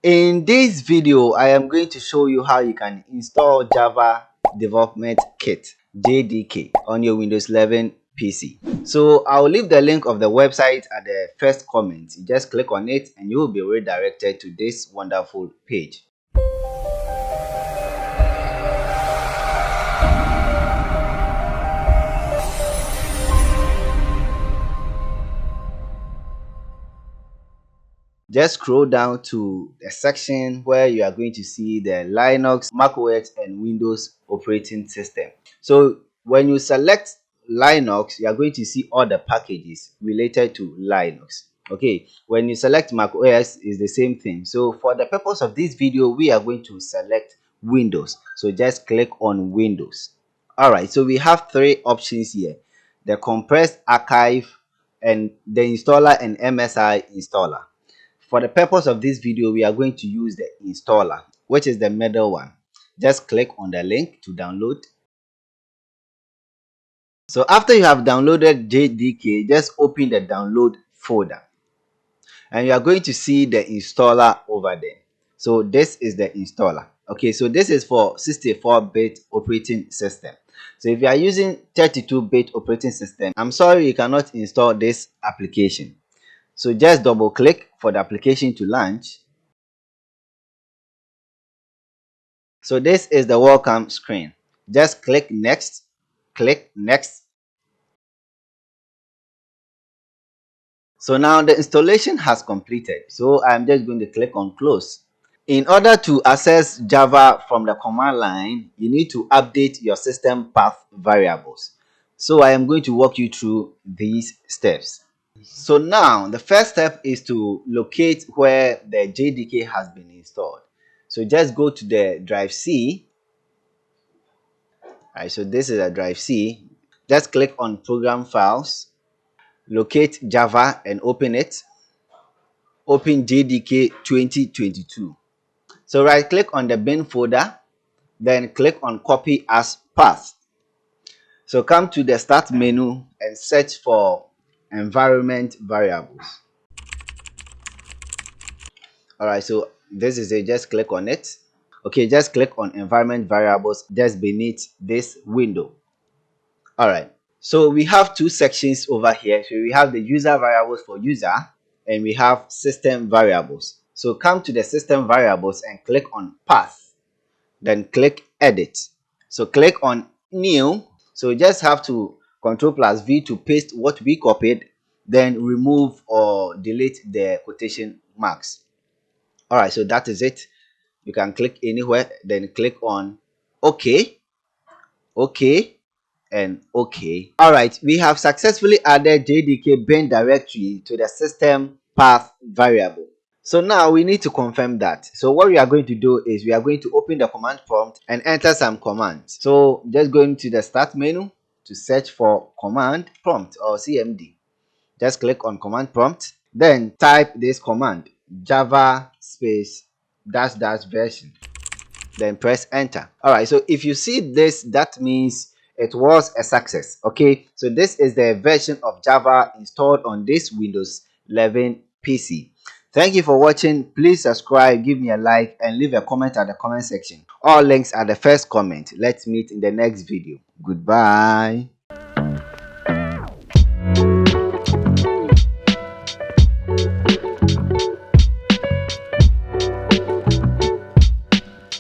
In this video, I am going to show you how you can install Java Development Kit JDK on your Windows 11 PC. So I'll leave the link of the website at the first comment. You just click on it and you will be redirected to this wonderful page. Just scroll down to the section where you are going to see the Linux, macOS, and Windows operating system. So when you select Linux, you are going to see all the packages related to Linux. Okay, when you select macOS, is the same thing. So for the purpose of this video, we are going to select Windows. So just click on Windows. All right, so we have three options here: the compressed archive, and the installer, and MSI installer. For the purpose of this video, we are going to use the installer, which is the middle one. Just click on the link to download. So after you have downloaded JDK, just open the download folder and you are going to see the installer over there. So this is the installer. Okay, so this is for 64-bit operating system. So if you are using 32-bit operating system, I'm sorry, you cannot install this application. So just double click for the application to launch. So this is the welcome screen. Just click next, click next. So now the installation has completed. So I'm just going to click on close. In order to access Java from the command line, you need to update your system path variables. So I am going to walk you through these steps. So now the first step is to locate where the JDK has been installed. So just go to the drive C. Alright, so this is a drive C. Just click on program files, locate Java and open it. Open JDK 2022. So right click on the bin folder, then click on copy as path. So come to the start menu and search for environment variables. Alright, so this is it. Just click on it. Okay, just click on environment variables just beneath this window. Alright, so we have two sections over here. So we have the user variables for user and we have system variables. So come to the system variables and click on path, then click edit. So click on new. So you just have to Ctrl+V to paste what we copied, then remove or delete the quotation marks. All right, so that is it. You can click anywhere, then click on OK, OK, and OK. All right, we have successfully added JDK bin directory to the system path variable. So now we need to confirm that. So what we are going to do is we are going to open the command prompt and enter some commands. So just go into the start menu to search for command prompt or CMD. Just click on command prompt, then type this command: java space dash dash version, then press enter. All right, so if you see this, that means it was a success. Okay, so this is the version of Java installed on this Windows 11 PC. Thank you for watching. Please subscribe, give me a like, and leave a comment at the comment section. All links are the first comment. Let's meet in the next video. Goodbye.